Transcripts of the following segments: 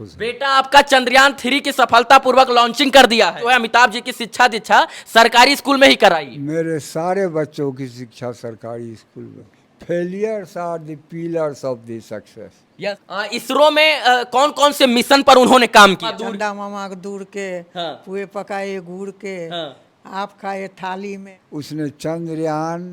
बेटा आपका चंद्रयान 3 की सफलतापूर्वक लॉन्चिंग कर दिया है। तो है अमिताभ जी की शिक्षा दीक्षा सरकारी स्कूल में ही कराई। मेरे सारे बच्चों की शिक्षा सरकारी स्कूल में। Failures are the pillars of the success. Yes. ISRO में कौन कौन से मिशन पर उन्होंने काम किया? चंदा मामा के दूर के, हाँ। पुए पकाए गुड़ के, हाँ। आप खाए थाली में। उसने चंद्रयान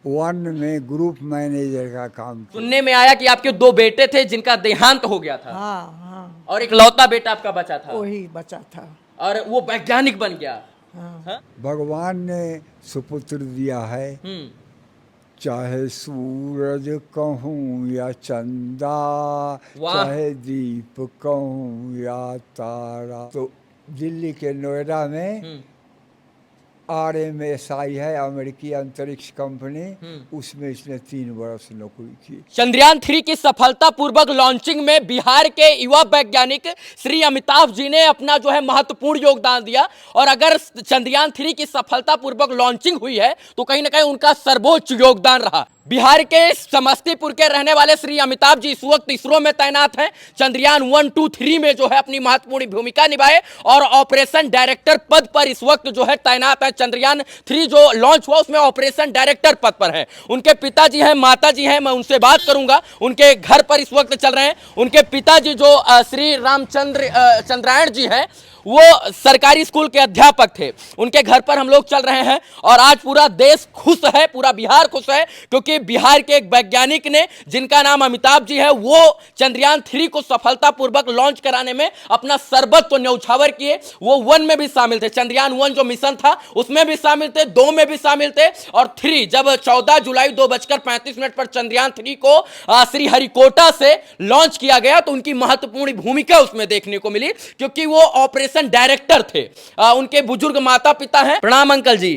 1 में ग्रुप मैनेजर का काम किया। सुनने में आया कि आपके 2 बेटे थे जिनका देहांत हो गया था। हाँ हाँ, और एक लौता बेटा आपका बचा था वही बचा था। और वो वैज्ञानिक बन गया। हाँ। हाँ? भगवान ने सुपुत्र दिया है, चाहे सूरज कहूँ या चंदा, वाह। चाहे दीप कहूँ या तारा। तो दिल्ली के नोएडा में RMSI है, अमेरिकी अंतरिक्ष कंपनी, उसमें इसने 3 वर्ष नौकरी की। चंद्रयान 3 की सफलतापूर्वक लॉन्चिंग में बिहार के युवा वैज्ञानिक श्री अमिताभ जी ने अपना जो है महत्वपूर्ण योगदान दिया। और अगर चंद्रयान 3 की सफलतापूर्वक लॉन्चिंग हुई है तो कहीं ना कहीं उनका सर्वोच्च योगदान रहा। बिहार के समस्तीपुर के रहने वाले श्री अमिताभ जी इस वक्त इसरो में तैनात हैं। चंद्रयान 1, 2, 3 में जो है अपनी महत्वपूर्ण भूमिका निभाए और ऑपरेशन डायरेक्टर पद पर इस वक्त जो है तैनात है। चंद्रयान 3 जो लॉन्च हुआ उसमें ऑपरेशन डायरेक्टर पद पर है। उनके पिताजी हैं, माताजी हैं, मैं उनसे बात करूंगा। उनके घर पर इस वक्त चल रहे हैं। उनके पिताजी जो श्री रामचंद्र चंद्रायण जी हैं, वो सरकारी स्कूल के अध्यापक थे। उनके घर पर हम लोग चल रहे हैं और आज पूरा देश खुश है, पूरा बिहार खुश है, क्योंकि बिहार के एक वैज्ञानिक ने जिनका नाम अमिताभ जी है, वो चंद्रयान 3 को सफलतापूर्वक लॉन्च कराने में अपना सर्वस्व न्यौछावर किए। वो 1 में भी शामिल थे, चंद्रयान 1 जो मिशन था उसमें भी शामिल थे, 2 में भी शामिल थे और 3 जब 14 जुलाई 2:35 पर चंद्रयान 3 को श्रीहरिकोटा से लॉन्च किया गया तो उनकी महत्वपूर्ण भूमिका उसमें देखने को मिली, क्योंकि वो ऑपरेशन डायरेक्टर थे। उनके बुजुर्ग माता पिता हैं। प्रणाम अंकल जी।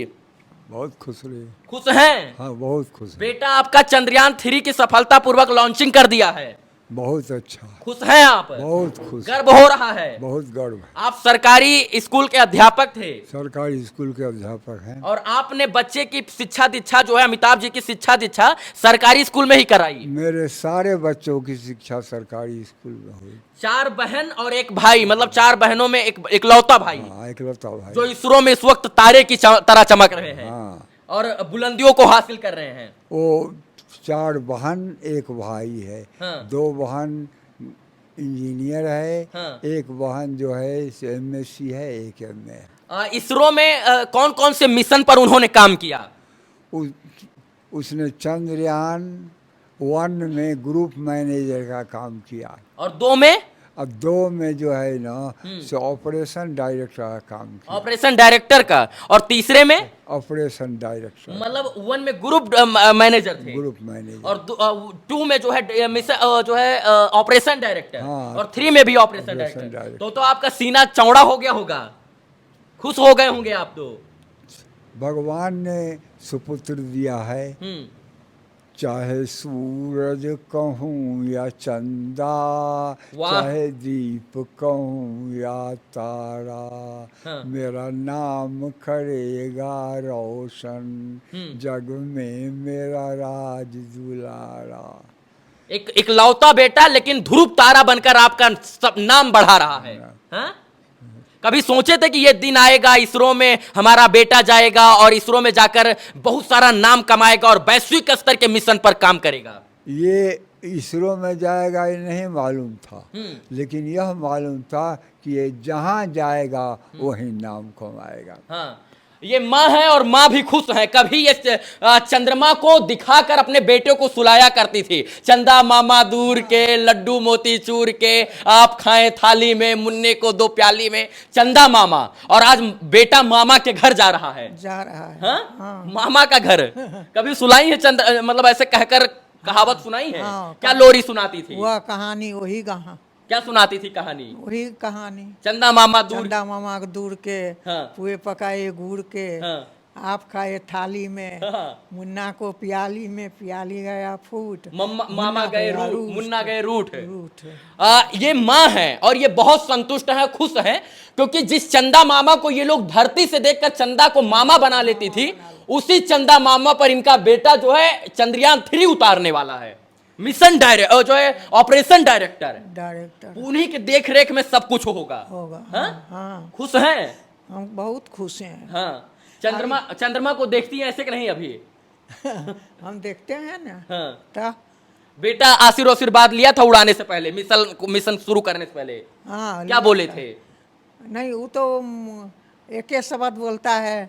बहुत खुश रहे। खुश हैं? हाँ, बहुत खुश है। बेटा आपका चंद्रयान 3 की सफलतापूर्वक लॉन्चिंग कर दिया है। बहुत अच्छा। खुश हैं आप? बहुत खुश। गर्व हो रहा है? बहुत गर्व है। आप सरकारी स्कूल के अध्यापक थे। सरकारी स्कूल के अध्यापक हैं। और आपने बच्चे की शिक्षा दीक्षा जो है अमिताभ जी की शिक्षा दीक्षा सरकारी स्कूल में ही कराई। मेरे सारे बच्चों की शिक्षा सरकारी स्कूल में हुई। 4 बहन और 1 भाई, मतलब 4 बहनों में एक इकलौता भाई। हाँ, इकलौता भाई जो इसरो में इस वक्त तारे की तरह चमक रहे हैं। हाँ। और बुलंदियों को हासिल कर रहे हैं। वो 4 बहन 1 भाई है। हाँ। 2 बहन इंजीनियर है। हाँ। 1 बहन जो है MSc है, 1 MA है। इसरो में कौन कौन से मिशन पर उन्होंने काम किया? उसने चंद्रयान 1 में ग्रुप मैनेजर का काम किया और 2 में? अब 2 में जो है ना से ऑपरेशन डायरेक्टर का काम किया। ऑपरेशन डायरेक्टर का। और तीसरे में? ऑपरेशन डायरेक्टर, मतलब 1 में ग्रुप मैनेजर थे ग्रुप मैनेजर। और 2 में जो है जो है ऑपरेशन डायरेक्टर। हाँ। और 3 में भी ऑपरेशन डायरेक्टर। डायरेक्टर। तो आपका सीना चौड़ा हो गया होगा, खुश हो गए होंगे आप तो। भगवान ने सुपुत्र दिया है, चाहे सूरज कहूँ या चंदा, वाह। चाहे दीप कहूँ या तारा। हाँ। मेरा नाम करेगा रोशन, जग में मेरा राज दुलारा। एक लौता बेटा लेकिन ध्रुव तारा बनकर आपका सब नाम बढ़ा रहा है। हाँ? कभी सोचे थे कि ये दिन आएगा इसरो में हमारा बेटा जाएगा और इसरो में जाकर बहुत सारा नाम कमाएगा और वैश्विक स्तर के मिशन पर काम करेगा? ये इसरो में जाएगा ये नहीं मालूम था, लेकिन यह मालूम था कि ये जहाँ जाएगा वहीं नाम कमाएगा। हाँ। ये माँ है और माँ भी खुश है। कभी ये चंद्रमा को दिखाकर अपने बेटे को सुलाया करती थी। चंदा मामा दूर के, लड्डू मोती चूर के, आप खाएं थाली में, मुन्ने को 2 प्याली में। चंदा मामा। और आज बेटा मामा के घर जा रहा है। हाँ? हाँ? मामा का घर। कभी सुलाई है मतलब ऐसे कहकर कहावत सुनाई है? हाँ। क्या लोरी सुनाती थी? वह कहानी वही कहा। क्या सुनाती थी कहानी? वही कहानी। चंदा मामा दूर। चंदा मामा के दूर के, हाँ। पुए पकाए गुड़ के, हाँ। आप खाए थाली में, हाँ। मुन्ना को प्याली में, प्याली गया फूट, मामा गए रूठ, मुन्ना गए रूठ। रूठ। ये माँ है और ये बहुत संतुष्ट है, खुश है, क्योंकि जिस चंदा मामा को ये लोग धरती से देखकर चंदा को मामा बना लेती थी, उसी चंदा मामा पर इनका बेटा जो है चंद्रयान 3 उतारने वाला है। मिशन डायरेक्टर जो है ऑपरेशन डायरेक्टर, डायरेक्टर उन्हीं के देख रेख में सब कुछ होगा। होगा। हाँ? हाँ, खुश हैं? हम बहुत खुश हैं। हाँ। चंद्रमा को देखती हैं ऐसे कि नहीं अभी? हम देखते हैं ना। हाँ। तो बेटा आशीर्वाद लिया था उड़ाने से पहले, मिशन शुरू करने से पहले? हाँ, क्या बोले थे? नहीं, वो तो एक ही शब्द बोलता है,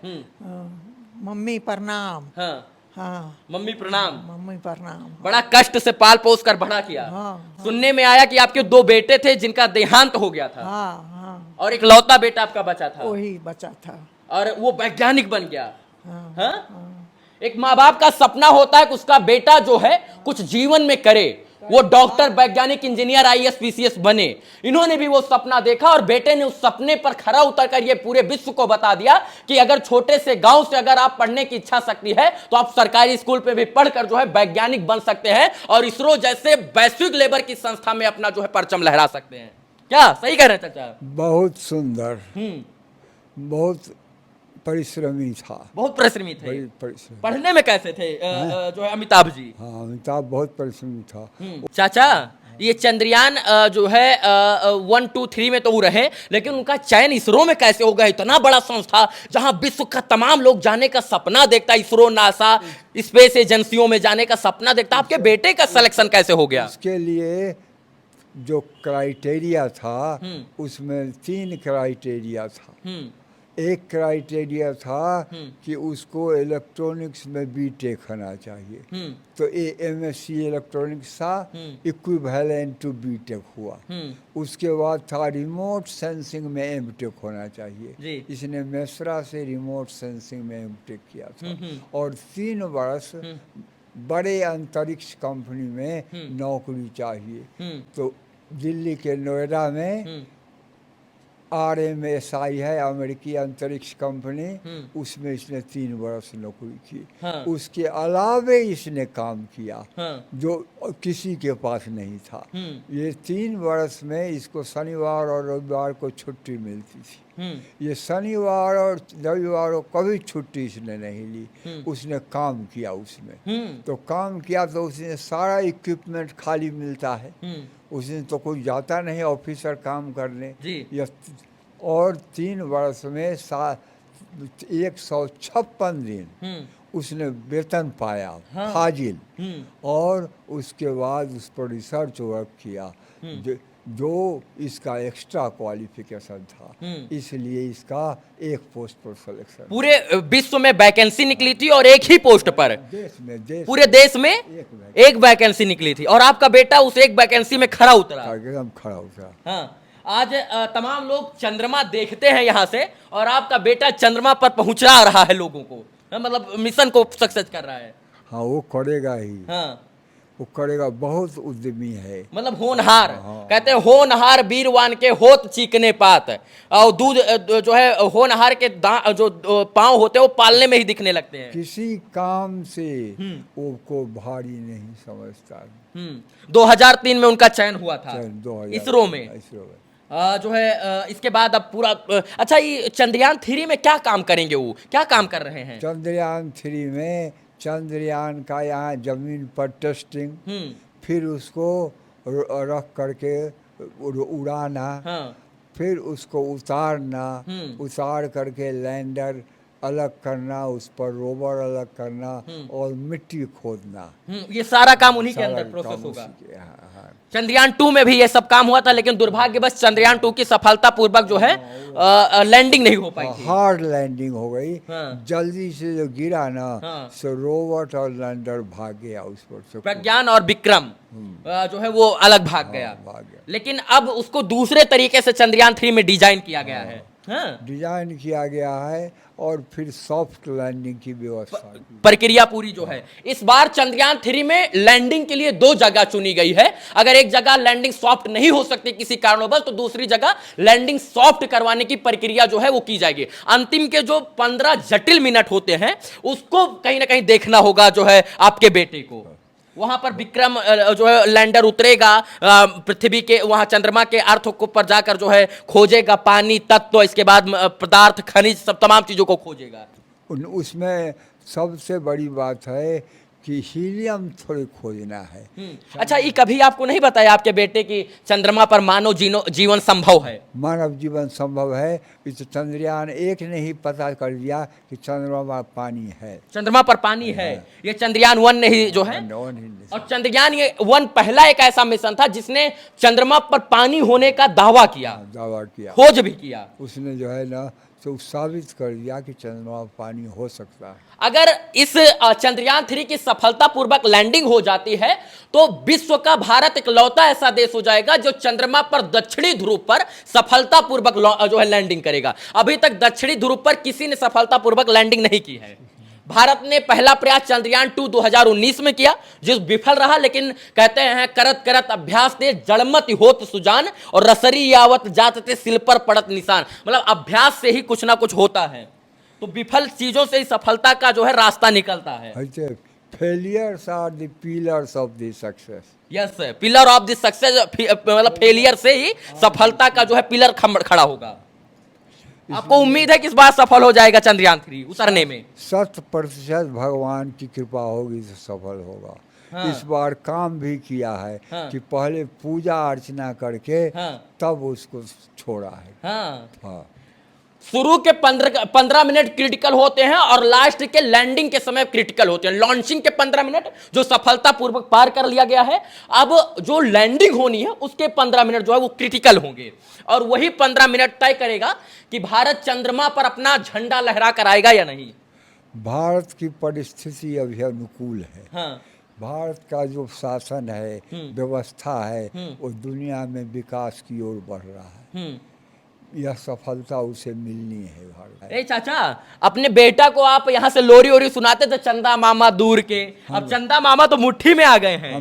मम्मी प्रणाम। हाँ, हाँ, मम्मी प्रणाम। मम्मी प्रणाम। बड़ा कष्ट से पाल पोस कर बड़ा किया। हाँ, सुनने में आया कि आपके 2 बेटे थे जिनका देहांत हो गया था, हाँ, हाँ, और एक लौता बेटा आपका बचा था, वही बचा था। और वो वैज्ञानिक बन गया। हाँ, हाँ? हाँ, एक माँ बाप का सपना होता है कि उसका बेटा जो है कुछ जीवन में करे, वो डॉक्टर, वैज्ञानिक, इंजीनियर, आईएएस, पीसीएस बने। इन्होंने भी वो सपना देखा और बेटे ने उस सपने पर खरा उतरकर ये पूरे विश्व को बता दिया कि अगर छोटे से गांव से अगर आप पढ़ने की इच्छा शक्ति है तो आप सरकारी स्कूल पे भी पढ़कर जो है वैज्ञानिक बन सकते हैं और इसरो जैसे वैश्विक लेवल की संस्था में अपना जो है परचम लहरा सकते हैं। क्या सही कह रहे हैं चाचा? बहुत सुंदर, बहुत परिश्रमी था। बहुत परिश्रमी थे। बड़ी परिश्रमी। पढ़ने में कैसे थे जो है अमिताभ जी? हाँ, अमिताभ बहुत परिश्रमी था। चाचा, ये चंद्रयान जो है 1, 2, 3 में तो वो रहे, लेकिन उनका चयन इसरो में कैसे हो गया? इतना बड़ा संस्था जहां विश्व का तमाम लोग जाने का सपना देखता, इसरो, नासा, स्पेस एजेंसियों में जाने का सपना देखता, आपके बेटे का सिलेक्शन कैसे हो गया? उसके लिए जो क्राइटेरिया था उसमें 3 क्राइटेरिया था। एक क्राइटेरिया था कि उसको इलेक्ट्रॉनिक्स में बीटेक होना चाहिए, तो ये एमएससी इलेक्ट्रॉनिक्स था, इक्विवेलेंट टू बीटेक हुआ। उसके बाद था रिमोट सेंसिंग में एमटेक होना चाहिए, इसने मेसरा से रिमोट सेंसिंग में एमटेक किया था, और 3 वर्ष बड़े अंतरिक्ष कंपनी में नौकरी चाहिए। तो दिल्ली के नोएडा में RMSI है, अमेरिकी अंतरिक्ष कंपनी, उसमें इसने 3 वर्ष नौकरी की। हाँ। उसके अलावे इसने काम किया हाँ। जो किसी के पास नहीं था। ये 3 वर्ष में इसको शनिवार और रविवार को छुट्टी मिलती थी। ये शनिवार और रविवार को कभी छुट्टी इसने नहीं ली, उसने काम किया उसमें। तो काम किया तो उसने सारा इक्विपमेंट खाली मिलता है, उस दिन तो कोई जाता नहीं ऑफिसर काम करने जी। और 3 वर्ष में 156 दिन उसने वेतन पाया। हाँ। फाजिल। और उसके बाद उस पर रिसर्च वर्क किया जो इसका एक्स्ट्रा क्वालिफिकेशन था, इसलिए इसका एक पोस्ट पर सिलेक्शन। पूरे विश्व में वैकेंसी निकली थी और एक ही पोस्ट पर पूरे देश में एक वैकेंसी निकली थी, और आपका बेटा उस एक वैकेंसी में खड़ा उतरा। एकदम खड़ा उतरा। हाँ। आज तमाम लोग चंद्रमा देखते हैं यहाँ से, और आपका बेटा चंद्रमा पर पहुंचा रहा है लोगों को, मतलब मिशन को सक्सेस कर रहा है। हाँ, वो करेगा ही। हाँ, वो करेगा, बहुत उद्यमी है, मतलब होनहार। कहते हैं होनहार वीरवान के होत चीकने पात, और दूध जो है होनहार के जो पांव होते हैं वो पालने में ही दिखने लगते हैं। किसी काम से वो को भारी नहीं समझता। 2003 में उनका चयन हुआ था इसरो में। जो है इसके बाद अब पूरा अच्छा, ये चंद्रयान 3 में क्या काम करेंगे? वो क्या काम कर रहे हैं चंद्रयान 3 में? चंद्रयान का यहाँ जमीन पर टेस्टिंग, फिर उसको रख करके उड़ाना। हाँ। फिर उसको उतारना, उतार करके लैंडर अलग करना, उस पर रोवर अलग करना, और मिट्टी खोदना। ये सारा काम उन्हीं के अंदर प्रोसेस होगा। चंद्रयान 2 में भी ये सब काम हुआ था, लेकिन दुर्भाग्यवश चंद्रयान 2 की सफलतापूर्वक जो है लैंडिंग नहीं हो पाई थी। हार्ड लैंडिंग हो गई। हाँ। जल्दी से जो गिरा ना, हाँ। सो रोवर और लैंडर भाग गया उस पर से। प्रज्ञान और विक्रम जो है वो अलग भाग गया। लेकिन अब उसको दूसरे तरीके से चंद्रयान 3 में डिजाइन किया गया है। हाँ। डिजाइन किया गया है, और फिर सॉफ्ट लैंडिंग की व्यवस्था, प्रक्रिया पूरी जो है। इस बार चंद्रयान 3 में लैंडिंग के लिए 2 जगह चुनी गई है। अगर एक जगह लैंडिंग सॉफ्ट नहीं हो सकती किसी कारणवश, तो दूसरी जगह लैंडिंग सॉफ्ट करवाने की प्रक्रिया जो है वो की जाएगी। अंतिम के जो 15 जटिल मिनट होते हैं उसको कहीं ना कहीं देखना होगा जो है आपके बेटे को। वहां पर विक्रम जो है लैंडर उतरेगा पृथ्वी के, वहां चंद्रमा के अर्थ को पर जाकर जो है खोजेगा पानी तत्व, इसके बाद पदार्थ, खनिज, सब तमाम चीजों को खोजेगा। उसमें सबसे बड़ी बात है कि हीलियम थोड़ी खोजना है। अच्छा, ये कभी आपको नहीं बताया आपके बेटे की चंद्रमा पर मानव जीवन संभव है? मानव जीवन संभव है। इस चंद्रयान 1 ने ही पता कर दिया कि चंद्रमा पर पानी है। चंद्रमा पर पानी है, ये चंद्रयान 1 ने ही जो है। और और चंद्रयान ये 1 पहला एक ऐसा मिशन था जिसने चंद्रमा पर पानी होने का दावा किया, दावा किया, खोज भी किया। उसने जो है ना तो साबित कर दिया कि चंद्रमा पर पानी हो सकता है। अगर इस चंद्रयान 3 की सफलतापूर्वक लैंडिंग हो जाती है तो विश्व का भारत इकलौता ऐसा देश हो जाएगा जो चंद्रमा पर दक्षिणी ध्रुव पर सफलतापूर्वक जो है लैंडिंग करेगा। अभी तक दक्षिणी ध्रुव पर किसी ने सफलतापूर्वक लैंडिंग नहीं की है। भारत ने पहला प्रयास चंद्रयान 2 2019 में किया, जो विफल रहा, लेकिन कहते हैं करत करत अभ्यास ते जड़मत होत सुजान और रसरी यावत जात ते सिल पर पड़त निशान। मतलब अभ्यास से ही कुछ ना कुछ होता है, तो विफल चीजों से ही सफलता का जो है रास्ता निकलता है। Failures are the pillars of the success. Yes, pillar of the success, मतलब फेलियर से ही सफलता का जो है पिलर खड़ा होगा। आपको उम्मीद है कि इस बार सफल हो जाएगा चंद्रयान 3 उतरने में? 100% भगवान की कृपा होगी तो सफल होगा। हाँ। इस बार काम भी किया है। हाँ। कि पहले पूजा अर्चना करके हाँ। तब उसको छोड़ा है। हाँ। शुरू के 15 मिनट क्रिटिकल होते हैं और लास्ट के लैंडिंग के समय क्रिटिकल होते हैं। लॉन्चिंग के 15 मिनट जो सफलतापूर्वक पार कर लिया गया है, अब जो लैंडिंग होनी है उसके 15 मिनट जो है वो क्रिटिकल होंगे, और वही 15 मिनट तय करेगा कि भारत चंद्रमा पर अपना झंडा लहरा कर आएगा या नहीं। भारत की परिस्थिति अभी अनुकूल है। हाँ। भारत का जो शासन है, व्यवस्था है, वो दुनिया में विकास की ओर बढ़ रहा है। यह सफलता उसे मिलनी है भारत। ए चाचा, अपने बेटा को आप यहाँ से लोरी ओरी सुनाते थे चंदा मामा दूर के, अब चंदा मामा तो मुट्ठी में आ गए हैं।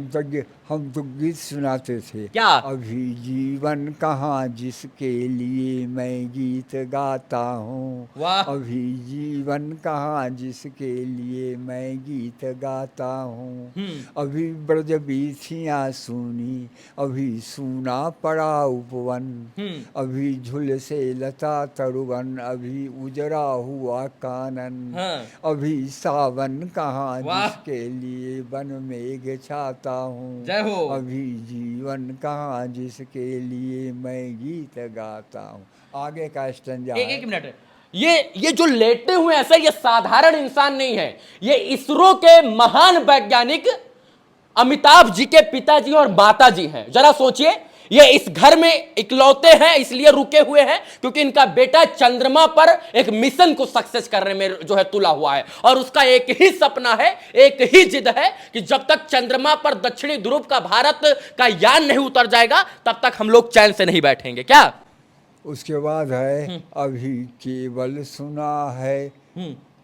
हम तो गीत सुनाते थे। क्या? अभी जीवन कहाँ जिसके लिए मैं गीत गाता हूँ। वाह। अभी जीवन कहाँ जिसके लिए मैं गीत गाता हूँ। अभी ब्रज बीथियाँ सुनी, अभी सूना पड़ा उपवन, अभी झुल से लता तरुवन, अभी उजरा हुआ कानन। अभी सावन कहाँ जिसके लिए वन मेघ छाता हूँ। अभी जीवन कहाँ जिसके लिए मैं गीत गाता हूँ। आगे का स्टैंजा है। एक मिनट, ये जो लेटे हुए हैं सर, ये साधारण इंसान नहीं है, ये इसरो के महान वैज्ञानिक अमिताभ जी के पिताजी और माता जी हैं। जरा सोचिए, ये इस घर में इकलौते हैं, इसलिए रुके हुए हैं क्योंकि इनका बेटा चंद्रमा पर एक मिशन को सक्सेस करने में जो है तुला हुआ है, और उसका एक ही सपना है, एक ही जिद है कि जब तक चंद्रमा पर दक्षिणी ध्रुव का भारत का यान नहीं उतर जाएगा तब तक हम लोग चैन से नहीं बैठेंगे। क्या? उसके बाद है अभी केवल सुना है,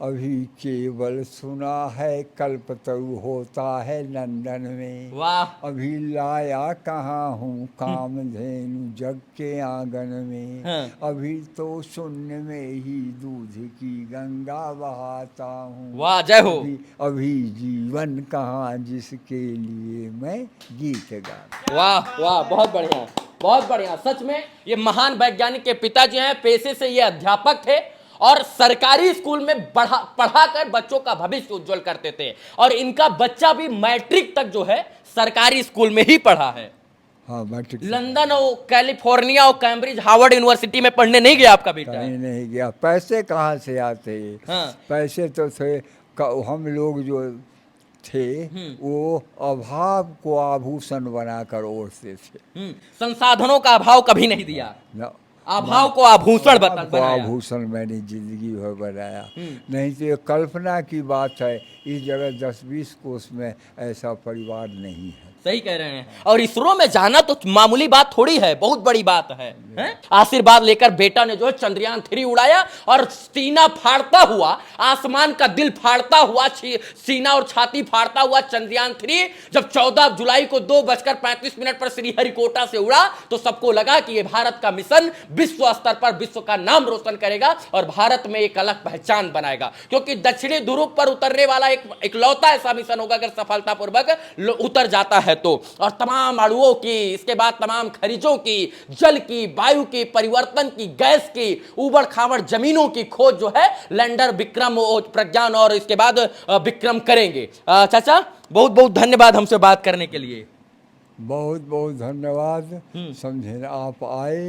अभी केवल सुना है कल्पतरु होता है लंदन में। वाह। अभी लाया कहाँ हूँ कामधेनु जग के आंगन में। अभी तो शून्य में ही दूध की गंगा बहाता हूँ। वाह, जय हो। अभी जीवन कहाँ जिसके लिए मैं गीत गाता। वाह वाह, बहुत बढ़िया, बहुत बढ़िया। सच में ये महान वैज्ञानिक के पिताजी हैं, पेशे से ये अध्यापक थे और सरकारी स्कूल में पढ़ाकर बच्चों का भविष्य उज्जवल करते थे, और इनका बच्चा भी मैट्रिक तक जो है सरकारी स्कूल में ही पढ़ा है। हाँ, मैट्रिक। लंदन और कैलिफोर्निया और कैम्ब्रिज हार्वर्ड यूनिवर्सिटी में पढ़ने नहीं गया आपका बेटा? नहीं गया। पैसे कहाँ से आते? हाँ। पैसे तो थे, हम लोग जो थे वो अभाव को आभूषण बनाकर ओढ़ते थे। संसाधनों का अभाव कभी नहीं दिया, अभाव को आभूषण बनाया। आभूषण मैंने जिंदगी भर बनाया। नहीं तो ये कल्पना की बात है, इस जगह 10-20 कोस में ऐसा परिवार नहीं है। सही कह रहे हैं। और इसरो में जाना तो मामूली बात थोड़ी है, बहुत बड़ी बात है। आशीर्वाद लेकर बेटा ने जो है चंद्रयान 3 उड़ाया, और सीना फाड़ता हुआ, आसमान का दिल फाड़ता हुआ, सीना और छाती फाड़ता हुआ चंद्रयान 3 जब 14 जुलाई को 2:35 पर श्रीहरिकोटा से उड़ा तो सबको लगा कि ये भारत का मिशन विश्व स्तर पर विश्व का नाम रोशन करेगा और भारत में एक अलग पहचान बनाएगा, क्योंकि दक्षिणी ध्रुव पर उतरने वाला एक इकलौता ऐसा मिशन होगा अगर सफलतापूर्वक उतर जाता है तो, और तमाम अणुओं की, इसके बाद तमाम खनिजों की, जल की, वायु की, परिवर्तन की, गैस की, ऊबड़ खाबड़ जमीनों की खोज जो है लैंडर विक्रम, प्रज्ञान और इसके बाद विक्रम करेंगे। चाचा बहुत बहुत धन्यवाद हमसे बात करने के लिए। बहुत बहुत धन्यवाद, समझे आप आए।